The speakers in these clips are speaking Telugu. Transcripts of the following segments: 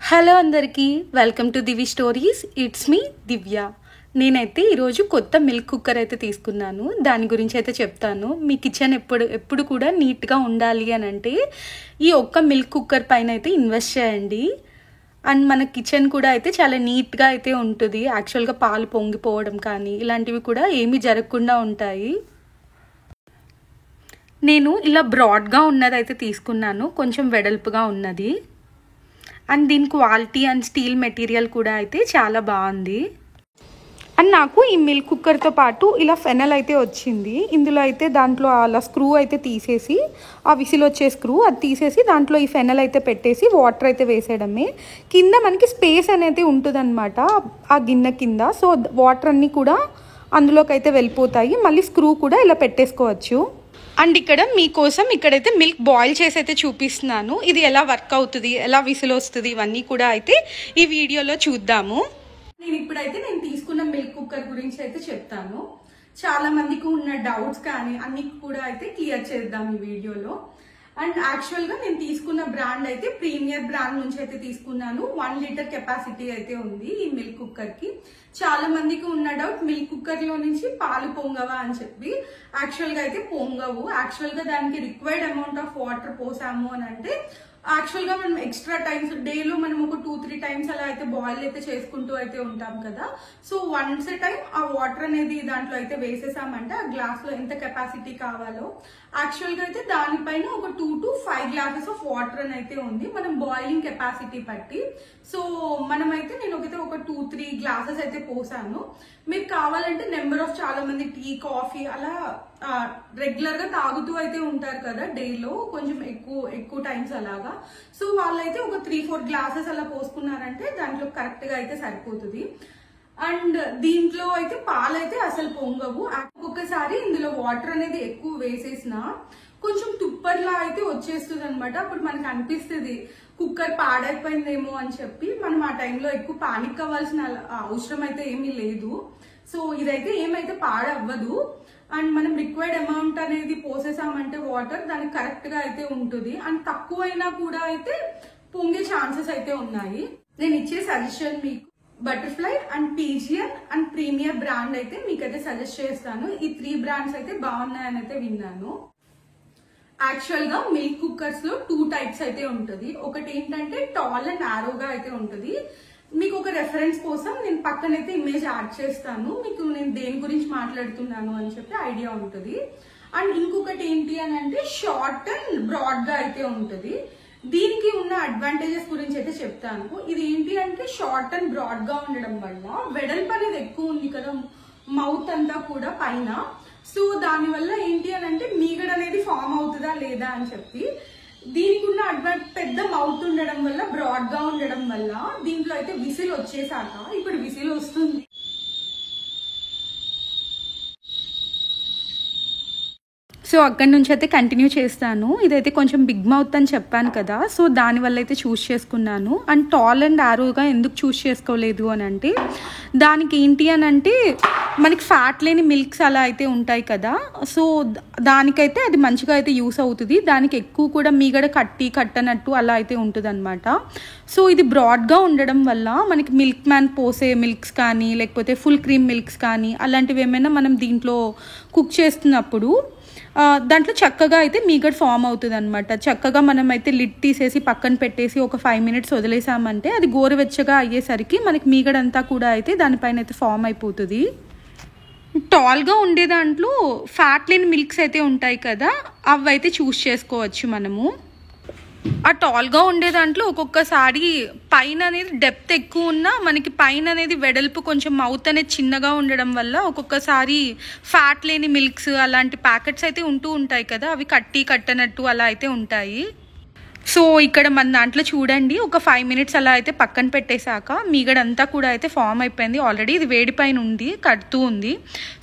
హలో అందరికీ, welcome to Divi stories. It's me Divya. నేనైతే ఈరోజు కొత్త మిల్క్ కుక్కర్ అయితే తీసుకున్నాను. దాని గురించి అయితే చెప్తాను. మీ కిచెన్ ఎప్పుడు కూడా నీట్గా ఉండాలి అని అంటే ఈ ఒక్క మిల్క్ కుక్కర్ పైన అయితే ఇన్వెస్ట్ చేయండి. అండ్ మన కిచెన్ కూడా అయితే చాలా నీట్గా అయితే ఉంటుంది. యాక్చువల్గా పాలు పొంగిపోవడం కానీ ఇలాంటివి కూడా ఏమీ జరగకుండా ఉంటాయి. నేను ఇలా బ్రాడ్గా ఉన్నది అయితే తీసుకున్నాను, కొంచెం వెడల్పుగా ఉన్నది. అండ్ దీని క్వాలిటీ అండ్ స్టీల్ మెటీరియల్ కూడా అయితే చాలా బాగుంది. అండ్ నాకు ఈ మిల్క్ కుక్కర్తో పాటు ఇలా ఫెనల్ అయితే వచ్చింది. ఇందులో అయితే దాంట్లో అలా స్క్రూ అయితే తీసేసి, ఆ విసిల్ వచ్చే స్క్రూ అది తీసేసి దాంట్లో ఈ ఫెనల్ అయితే పెట్టేసి వాటర్ అయితే వేసేయడమే. కింద మనకి స్పేస్ అనేది ఉంటుంది అనమాట ఆ గిన్నె కింద. సో వాటర్ అన్నీ కూడా అందులోకి అయితే వెళ్ళిపోతాయి. మళ్ళీ స్క్రూ కూడా ఇలా పెట్టేసుకోవచ్చు. అండ్ ఇక్కడ మీకోసం ఇక్కడైతే మిల్క్ బాయిల్ చేసి అయితే చూపిస్తున్నాను. ఇది ఎలా వర్క్ అవుతుంది, ఎలా విసిల్ వస్తుంది, ఇవన్నీ కూడా అయితే ఈ వీడియోలో చూద్దాము. నేను తీసుకున్న మిల్క్ కుక్కర్ గురించి అయితే చెప్తాను. చాలా మందికి ఉన్న డౌట్స్ కానీ అన్ని కూడా అయితే క్లియర్ చేద్దాం ఈ వీడియోలో. అండ్ యాక్చువల్గా నేను తీసుకున్న బ్రాండ్ అయితే ప్రీమియర్ బ్రాండ్ నుంచి అయితే తీసుకున్నాను. 1 లీటర్ కెపాసిటీ అయితే ఉంది ఈ మిల్క్ కుక్కర్ కి. చాలా మందికి ఉన్న డౌట్, మిల్క్ కుక్కర్ లో నుంచి పాలు పొంగవా అని చెప్పి. యాక్చువల్గా అయితే పొంగవు. యాక్చువల్గా దానికి రిక్వైర్డ్ అమౌంట్ ఆఫ్ వాటర్ పోసాము అని అంటే యాక్చువల్గా మనం ఎక్స్ట్రా టైమ్స్ డేలో మనం ఒక 2-3 టైమ్స్ అలా అయితే బాయిల్ అయితే చేసుకుంటూ అయితే ఉంటాం కదా. సో వన్స్ ఏ టైం ఆ వాటర్ అనేది దాంట్లో అయితే వేసేసామంటే ఆ గ్లాస్ లో ఎంత కెపాసిటీ కావాలో యాక్చువల్గా అయితే దానిపైన ఒక 2 to 5 గ్లాసెస్ ఆఫ్ వాటర్ అని అయితే ఉంది, మనం బాయిలింగ్ కెపాసిటీ బట్టి. సో మనమైతే నేను ఒక 2-3 గ్లాసెస్ అయితే పోసాను. మీకు కావాలంటే నెంబర్ ఆఫ్ చాలా మంది టీ, కాఫీ అలా రెగ్యులర్ గా తాగుతూ అయితే ఉంటారు కదా డేలో, కొంచెం ఎక్కువ టైమ్స్ అలాగా. సో వాళ్ళైతే ఒక 3-4 గ్లాసెస్ అలా పోసుకున్నారంటే దాంట్లో కరెక్ట్ గా అయితే సరిపోతుంది. అండ్ దీంట్లో అయితే పాలైతే అసలు పొంగవు. ఒక్కొక్కసారి ఇందులో వాటర్ అనేది ఎక్కువ వేసేసినా కొంచెం తుప్పర్లా అయితే వచ్చేస్తుంది అనమాట. అప్పుడు మనకు అనిపిస్తుంది కుక్కర్ పాడైపోయిందేమో అని చెప్పి. మనం ఆ టైంలో ఎక్కువ పానిక్ అవ్వాల్సిన అవసరం అయితే ఏమీ లేదు. సో ఇదైతే ఏమైతే పాడవ్వదు. అండ్ మనం రిక్వైర్డ్ అమౌంట్ అనేది పోసేసామంటే వాటర్ దానికి కరెక్ట్ గా అయితే ఉంటుంది. అండ్ తక్కువైనా కూడా అయితే పొంగే ఛాన్సెస్ అయితే ఉన్నాయి. నేను ఇచ్చే సజెషన్ మీకు Butterfly and Pigeon and Premier brand అయితే మీకైతే సజెస్ట్ చేస్తాను. ఈ 3 బ్రాండ్స్ అయితే బాగున్నాయని అయితే విన్నాను. యాక్చువల్ గా మిల్క్ కుక్కర్స్ లో 2 టైప్స్ అయితే ఉంటుంది. ఒకటి ఏంటంటే టాల్ అండ్ నారోగా అయితే ఉంటుంది. మీకు ఒక రెఫరెన్స్ కోసం నేను పక్కనైతే ఇమేజ్ యాడ్ చేస్తాను, మీకు నేను దేని గురించి మాట్లాడుతున్నాను అని చెప్పి ఐడియా ఉంటుంది. అండ్ ఇంకొకటి ఏంటి అని అంటే షార్ట్ అండ్ బ్రాడ్ గా అయితే ఉంటుంది. దీనికి ఉన్న అడ్వాంటేజెస్ గురించి అయితే చెప్తాను. ఇది ఏంటి అంటే షార్ట్ అండ్ బ్రాడ్ గా ఉండడం వల్ల వెడల్పు అనేది ఎక్కువ ఉంది కదా మౌత్ అంతా కూడా పైన. సో దానివల్ల ఏంటి అని అంటే మీగడ అనేది ఫామ్ అవుతుందా లేదా అని చెప్పి. దీనికి ఉన్న పెద్ద మౌత్ ఉండడం వల్ల, బ్రాడ్ గా ఉండడం వల్ల దీంట్లో అయితే విసిల్ వచ్చేసాక, ఇప్పుడు విసిల్ వస్తుంది. సో అక్కడి నుంచి అయితే కంటిన్యూ చేస్తాను. ఇదైతే కొంచెం బిగ్ మౌత్ అని చెప్పాను కదా, సో దానివల్ల అయితే చూస్ చేసుకున్నాను. అండ్ టాల్ అండ్ ఆరోగా ఎందుకు చూస్ చేసుకోలేదు అని అంటే దానికి ఏంటి అని అంటే మనకి ఫ్యాట్ లేని మిల్క్స్ అలా అయితే ఉంటాయి కదా, సో దానికైతే అది మంచిగా అయితే యూస్ అవుతుంది. దానికి ఎక్కువ కూడా మీగడ కట్టనట్టు అలా అయితే ఉంటుంది అనమాట. సో ఇది బ్రాడ్గా ఉండడం వల్ల మనకి మిల్క్ మ్యాన్ పోసే మిల్క్స్ కానీ లేకపోతే ఫుల్ క్రీమ్ మిల్క్స్ కానీ అలాంటివి ఏమైనా మనం దీంట్లో కుక్ చేస్తున్నప్పుడు దాంట్లో చక్కగా అయితే మీగడ ఫామ్ అవుతుంది అనమాట. చక్కగా మనం అయితే లిడ్ తీసేసి పక్కన పెట్టేసి ఒక 5 minutes వదిలేసామంటే అది గోరువెచ్చగా అయ్యేసరికి మనకి మీగడంతా కూడా అయితే దానిపైన అయితే ఫామ్ అయిపోతుంది. టాల్గా ఉండే దాంట్లో ఫ్యాట్ లేని మిల్క్స్ అయితే ఉంటాయి కదా, అవి అయితే చూస్ చేసుకోవచ్చు మనము. ఆ టాల్గా ఉండే దాంట్లో ఒక్కొక్కసారి పైన అనేది డెప్త్ ఎక్కువ ఉన్నా మనకి పైన అనేది వెడల్పు కొంచెం మౌత్ అనేది చిన్నగా ఉండడం వల్ల ఒక్కొక్కసారి ఫ్యాట్ లేని మిల్క్స్ అలాంటి ప్యాకెట్స్ అయితే ఉంటూ ఉంటాయి కదా, అవి కట్టనట్టు అలా అయితే ఉంటాయి. సో ఇక్కడ మన దాంట్లో చూడండి, ఒక 5 minutes అలా అయితే పక్కన పెట్టేశాక మీగడంతా కూడా అయితే ఫామ్ అయిపోయింది. ఆల్రెడీ ఇది వేడి పైన ఉంది, కడుతూ ఉంది.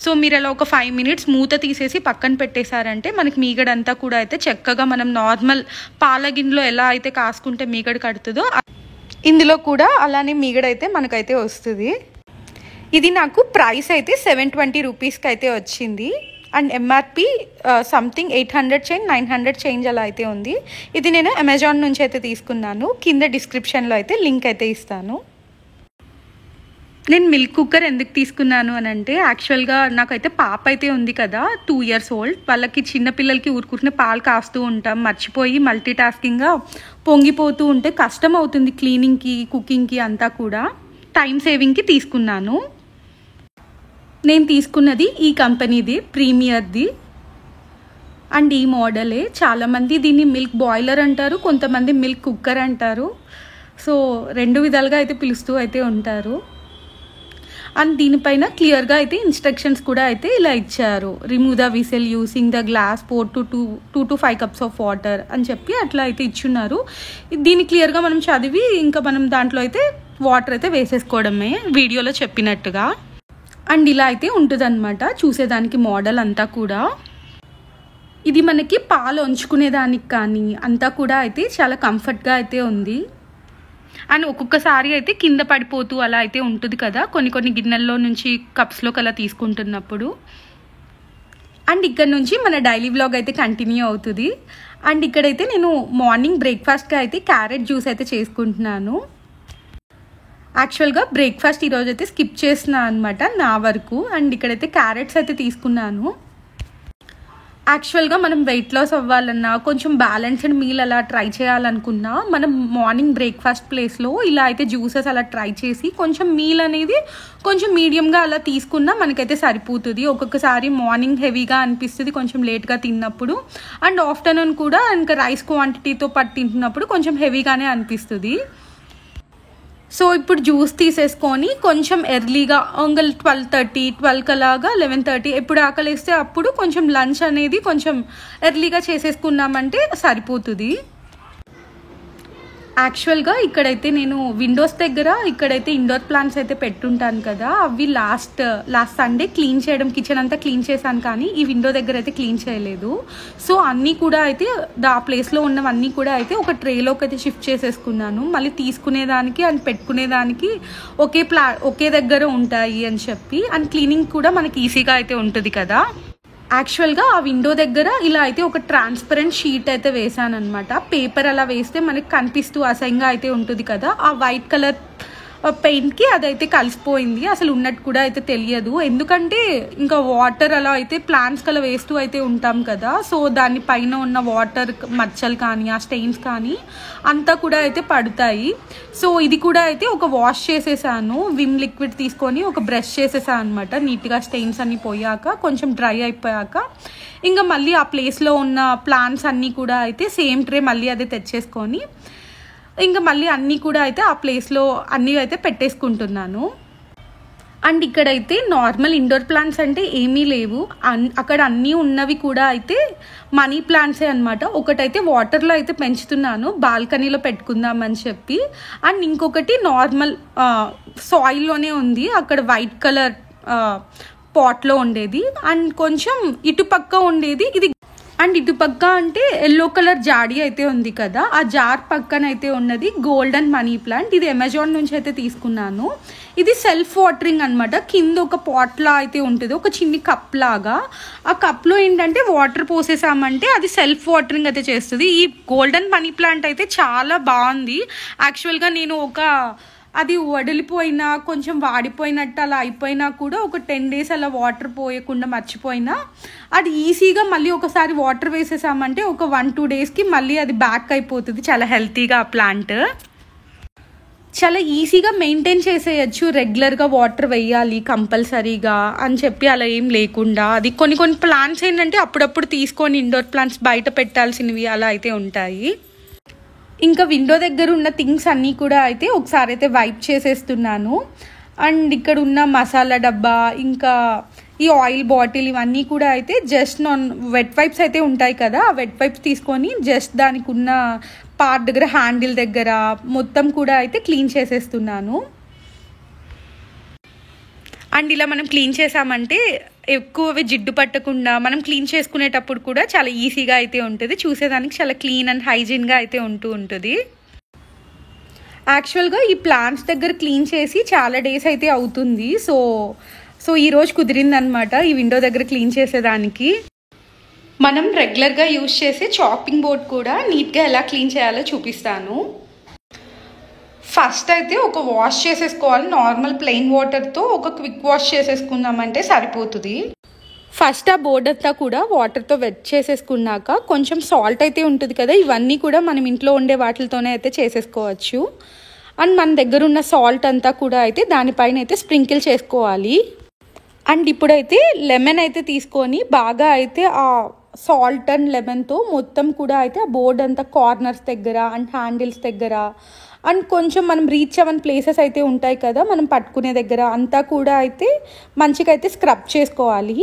సో మీరు అలా ఒక 5 minutes మూత తీసేసి పక్కన పెట్టేశారంటే మనకి మీగడంతా కూడా అయితే చక్కగా మనం నార్మల్ పాల గిన్నెలో ఎలా అయితే కాసుకుంటే మీగడ కడుతుందో ఇందులో కూడా అలానే మీగడైతే మనకైతే వస్తుంది. ఇది నాకు ప్రైస్ అయితే 720 రూపీస్కి అయితే వచ్చింది. And MRP something 800 change 900 change అలా అయితే ఉంది. ఇది నేను అమెజాన్ నుంచి అయితే తీసుకున్నాను. కింద డిస్క్రిప్షన్లో అయితే లింక్ అయితే ఇస్తాను. నేను మిల్క్ కుక్కర్ ఎందుకు తీసుకున్నాను అని అంటే, యాక్చువల్గా నాకైతే పాప అయితే ఉంది కదా, 2 years old. వాళ్ళకి చిన్నపిల్లలకి ఊరుకుంటే పాలు కాస్తూ ఉంటాం, మర్చిపోయి మల్టీ టాస్కింగ్గా పొంగిపోతూ ఉంటే కష్టం అవుతుంది క్లీనింగ్కి, కుకింగ్కి అంతా కూడా. టైం సేవింగ్కి తీసుకున్నాను. నేను తీసుకున్నది ఈ కంపెనీది, ప్రీమియర్ది. అండ్ ఈ మోడలే. చాలామంది దీన్ని మిల్క్ బాయిలర్ అంటారు, కొంతమంది మిల్క్ కుక్కర్ అంటారు. సో 2 విధాలుగా అయితే పిలుస్తూ అయితే ఉంటారు. అండ్ దీనిపైన క్లియర్గా అయితే ఇన్స్ట్రక్షన్స్ కూడా అయితే ఇలా ఇచ్చారు. Remove the whistle using the glass, pour 2 to 5 cups of water అని చెప్పి అట్లా అయితే ఇచ్చున్నారు. దీన్ని క్లియర్గా మనం చదివి ఇంకా మనం దాంట్లో అయితే వాటర్ అయితే వేసేసుకోవడమే వీడియోలో చెప్పినట్టుగా. అండ్ ఇలా అయితే ఉంటుంది అనమాట చూసేదానికి మోడల్ అంతా కూడా. ఇది మనకి పాలు వంచుకునేదానికి కానీ అంతా కూడా అయితే చాలా కంఫర్ట్గా అయితే ఉంది. అండ్ ఒక్కొక్కసారి అయితే కింద పడిపోతూ అలా అయితే ఉంటుంది కదా, కొన్ని గిన్నెల్లో నుంచి కప్స్లోకి అలా తీసుకుంటున్నప్పుడు. అండ్ ఇక్కడ నుంచి మన డైలీ వ్లాగ్ అయితే కంటిన్యూ అవుతుంది. అండ్ ఇక్కడైతే నేను మార్నింగ్ బ్రేక్ఫాస్ట్గా అయితే క్యారెట్ జ్యూస్ అయితే చేసుకుంటున్నాను. యాక్చువల్గా బ్రేక్ఫాస్ట్ ఈరోజు అయితే స్కిప్ చేస్తున్నాను అనమాట నా వరకు. అండ్ ఇక్కడైతే క్యారెట్స్ అయితే తీసుకున్నాను. యాక్చువల్గా మనం వెయిట్ లాస్ అవ్వాలన్నా, కొంచెం బ్యాలెన్స్డ్ మీల్ అలా ట్రై చేయాలనుకున్నా, మనం మార్నింగ్ బ్రేక్ఫాస్ట్ ప్లేస్లో ఇలా అయితే జ్యూసెస్ అలా ట్రై చేసి కొంచెం మీల్ అనేది కొంచెం మీడియంగా అలా తీసుకున్నా మనకైతే సరిపోతుంది. ఒక్కొక్కసారి మార్నింగ్ హెవీగా అనిపిస్తుంది కొంచెం లేట్గా తిన్నప్పుడు. అండ్ ఆఫ్టర్నూన్ కూడా ఇంకా రైస్ క్వాంటిటీతో పాటు తింటున్నప్పుడు కొంచెం హెవీగానే అనిపిస్తుంది. సో ఇప్పుడు జ్యూస్ తీసేసుకొని కొంచెం ఎర్లీగా 12:30, 12 అలాగా 11:30 ఎప్పుడు ఆకలిస్తే అప్పుడు కొంచెం లంచ్ అనేది కొంచెం ఎర్లీగా చేసేసుకున్నామంటే సరిపోతుంది. యాక్చువల్గా ఇక్కడైతే నేను విండోస్ దగ్గర ఇక్కడైతే ఇండోర్ ప్లాంట్స్ అయితే పెట్టుంటాను కదా, అవి లాస్ట్ సండే క్లీన్ చేయడం, కిచెన్ అంతా క్లీన్ చేశాను కానీ ఈ విండో దగ్గర అయితే క్లీన్ చేయలేదు. సో అన్నీ కూడా అయితే ఆ ప్లేస్లో ఉన్నవన్నీ కూడా అయితే ఒక ట్రేలోకి అయితే షిఫ్ట్ చేసేసుకున్నాను. మళ్ళీ తీసుకునేదానికి అండ్ పెట్టుకునేదానికి ఒకే దగ్గర ఉంటాయి అని చెప్పి. అండ్ క్లీనింగ్ కూడా మనకి ఈజీగా అయితే ఉంటుంది కదా. యాక్చువల్గా ఆ విండో దగ్గర ఇలా అయితే ఒక ట్రాన్స్పరెంట్ షీట్ అయితే వేసాను అనమాట. పేపర్ అలా వేస్తే మనకి కనిపిస్తూ అసహ్యంగా అయితే ఉంటుంది కదా, ఆ వైట్ కలర్ పెయింట్కి అదైతే కలిసిపోయింది. అసలు ఉన్నట్టు కూడా అయితే తెలియదు, ఎందుకంటే ఇంకా వాటర్ అలా అయితే ప్లాంట్స్కి అలా వేస్తూ అయితే ఉంటాం కదా. సో దాని పైన ఉన్న వాటర్ మచ్చలు కానీ ఆ స్టెయిన్స్ కానీ అంతా కూడా అయితే పడతాయి. సో ఇది కూడా అయితే ఒక వాష్ చేసేసాను, విమ్ లిక్విడ్ తీసుకొని ఒక బ్రష్ చేసేసాను అనమాట. నీట్గా స్టెయిన్స్ అన్నీ పోయాక కొంచెం డ్రై అయిపోయాక ఇంకా మళ్ళీ ఆ ప్లేస్లో ఉన్న ప్లాంట్స్ అన్నీ కూడా అయితే సేమ్ ట్రే మళ్ళీ అదే తెచ్చేసుకొని ఇంకా మళ్ళీ అన్నీ కూడా అయితే ఆ ప్లేస్లో అన్నీ అయితే పెట్టేసుకుంటున్నాను. అండ్ ఇక్కడైతే నార్మల్ ఇండోర్ ప్లాంట్స్ అంటే ఏమీ లేవు, అక్కడ అన్నీ ఉన్నవి కూడా అయితే మనీ ప్లాంట్సే అనమాట. ఒకటైతే వాటర్లో అయితే పెంచుతున్నాను, బాల్కనీలో పెట్టుకుందామని చెప్పి. అండ్ ఇంకొకటి నార్మల్ సాయిల్లోనే ఉంది, అక్కడ వైట్ కలర్ పాట్లో ఉండేది. అండ్ కొంచెం ఇటుపక్క ఉండేది ఇది. అండ్ ఇటుపక్క అంటే ఎల్లో కలర్ జాడీ అయితే ఉంది కదా, ఆ జార్ పక్కన అయితే ఉన్నది గోల్డెన్ మనీ ప్లాంట్. ఇది అమెజాన్ నుంచి అయితే తీసుకున్నాను. ఇది సెల్ఫ్ వాటరింగ్ అనమాట. కింద ఒక పాట్లా అయితే ఉంటుంది, ఒక చిన్ని కప్ లాగా. ఆ కప్లో ఏంటంటే వాటర్ పోసేసామంటే అది సెల్ఫ్ వాటరింగ్ అయితే చేస్తుంది. ఈ గోల్డెన్ మనీ ప్లాంట్ అయితే చాలా బాగుంది. యాక్చువల్గా నేను అది వడిలిపోయినా కొంచెం వాడిపోయినట్టు అలా అయిపోయినా కూడా ఒక 10 days అలా వాటర్ పోయకుండా మర్చిపోయినా అది ఈజీగా మళ్ళీ ఒకసారి వాటర్ వేసేసామంటే ఒక 1-2 daysకి మళ్ళీ అది బ్యాక్ అయిపోతుంది. చాలా హెల్తీగా ఆ ప్లాంట్ చాలా ఈజీగా మెయింటైన్ చేసేయచ్చు. రెగ్యులర్గా వాటర్ వేయాలి కంపల్సరీగా అని చెప్పి అలా ఏం లేకుండా, అది కొన్ని ప్లాంట్స్ ఏంటంటే అప్పుడప్పుడు తీసుకొని ఇండోర్ ప్లాంట్స్ బయట పెట్టాల్సినవి అలా అయితే ఉంటాయి. ఇంకా విండో దగ్గర ఉన్న థింగ్స్ అన్నీ కూడా అయితే ఒకసారి అయితే వైప్ చేసేస్తున్నాను. అండ్ ఇక్కడ ఉన్న మసాలా డబ్బా, ఇంకా ఈ ఆయిల్ బాటిల్, ఇవన్నీ కూడా అయితే జస్ట్ వెట్ వైప్స్ అయితే ఉంటాయి కదా, ఆ వెట్ వైప్స్ తీసుకొని జస్ట్ దానికి ఉన్న పార్ట్ దగ్గర హ్యాండిల్ దగ్గర మొత్తం కూడా అయితే క్లీన్ చేసేస్తున్నాను. అండ్ ఇలా మనం క్లీన్ చేసామంటే ఎక్కువవి జిడ్డు పట్టకుండా మనం క్లీన్ చేసుకునేటప్పుడు కూడా చాలా ఈజీగా అయితే ఉంటుంది, చూసేదానికి చాలా క్లీన్ అండ్ హైజీన్గా అయితే ఉంటుంది. యాక్చువల్గా ఈ ప్లాంట్స్ దగ్గర క్లీన్ చేసి చాలా డేస్ అయితే అవుతుంది. సో ఈరోజు కుదిరిందనమాట ఈ విండో దగ్గర క్లీన్ చేసేదానికి. మనం రెగ్యులర్గా యూజ్ చేసే చాపింగ్ బోర్డ్ కూడా నీట్గా ఎలా క్లీన్ చేయాలో చూపిస్తాను. ఫస్ట్ అయితే ఒక వాష్ చేసేసుకోవాలి. నార్మల్ ప్లెయిన్ వాటర్తో ఒక క్విక్ వాష్ చేసేసుకున్నామంటే సరిపోతుంది. ఫస్ట్ ఆ బోర్డ్ అంతా కూడా వాటర్తో వెట్ చేసేసుకున్నాక కొంచెం సాల్ట్ అయితే ఉంటుంది కదా, ఇవన్నీ కూడా మనం ఇంట్లో ఉండే వాటితోనే అయితే చేసేసుకోవచ్చు. అండ్ మన దగ్గర ఉన్న సాల్ట్ అంతా కూడా అయితే దానిపైన అయితే స్ప్రింకిల్ చేసుకోవాలి. అండ్ ఇప్పుడైతే లెమన్ అయితే తీసుకొని బాగా అయితే ఆ సాల్ట్ అండ్ లెమన్తో మొత్తం కూడా అయితే ఆ బోర్డ్ అంతా కార్నర్స్ దగ్గర అండ్ హ్యాండిల్స్ దగ్గర అండ్ కొంచెం మనం రీచ్ అవ్వని ప్లేసెస్ అయితే ఉంటాయి కదా మనం పట్టుకునే దగ్గర అంతా కూడా అయితే మంచిగా అయితే స్క్రబ్ చేసుకోవాలి.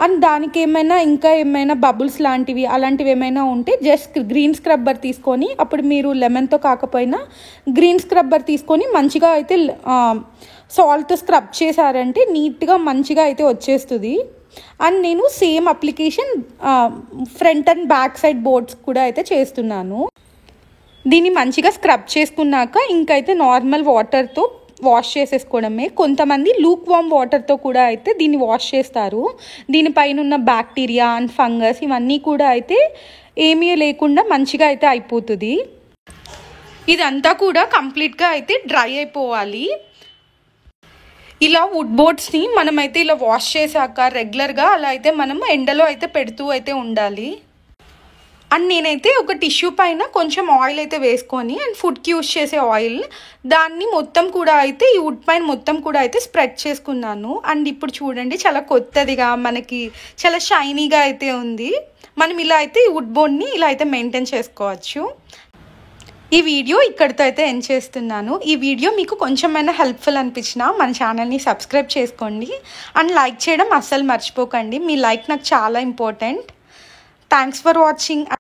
అండ్ దానికి ఇంకా ఏమైనా బబుల్స్ లాంటివి అలాంటివి ఏమైనా ఉంటే జస్ట్ గ్రీన్ స్క్రబ్బర్ తీసుకొని, అప్పుడు మీరు లెమన్తో కాకపోయినా గ్రీన్ స్క్రబ్బర్ తీసుకొని మంచిగా అయితే సాల్ట్తో స్క్రబ్ చేశారంటే నీట్గా మంచిగా అయితే వచ్చేస్తుంది. అండ్ నేను same application front and back side boards కూడా అయితే చేస్తున్నాను. దీన్ని మంచిగా స్క్రబ్ చేసుకున్నాక ఇంకైతే నార్మల్ వాటర్తో వాష్ చేసేసుకోవడమే. కొంతమంది లూక్ వామ్ వాటర్తో కూడా అయితే దీన్ని వాష్ చేస్తారు. దీనిపైన ఉన్న బ్యాక్టీరియా అండ్ ఫంగస్ ఇవన్నీ కూడా అయితే ఏమీ లేకుండా మంచిగా అయితే అయిపోతుంది. ఇదంతా కూడా కంప్లీట్గా అయితే డ్రై అయిపోవాలి. ఇలా వుడ్ బోర్డ్స్ని మనమైతే ఇలా వాష్ చేశాక రెగ్యులర్గా అలా అయితే మనం ఎండలో అయితే పెడుతూ అయితే ఉండాలి. అండ్ నేనైతే ఒక టిష్యూ పైన కొంచెం ఆయిల్ అయితే వేసుకొని అండ్ ఫుడ్కి యూజ్ చేసే ఆయిల్ దాన్ని మొత్తం కూడా అయితే ఈ వుడ్ పైన మొత్తం కూడా అయితే స్ప్రెడ్ చేసుకున్నాను. అండ్ ఇప్పుడు చూడండి చాలా కొత్తదిగా మనకి చాలా షైనీగా అయితే ఉంది. మనం ఇలా అయితే ఈ వుడ్ బోర్డ్ని ఇలా అయితే మెయింటైన్ చేసుకోవచ్చు. ఈ వీడియో ఇక్కడితో అయితే ఎండ్ చేస్తున్నాను. ఈ వీడియో మీకు కొంచెమైనా హెల్ప్ఫుల్ అనిపించినా మన ఛానల్ని సబ్స్క్రైబ్ చేసుకోండి అండ్ లైక్ చేయడం అస్సలు మర్చిపోకండి. మీ లైక్ నాకు చాలా ఇంపార్టెంట్. Thanks for watching.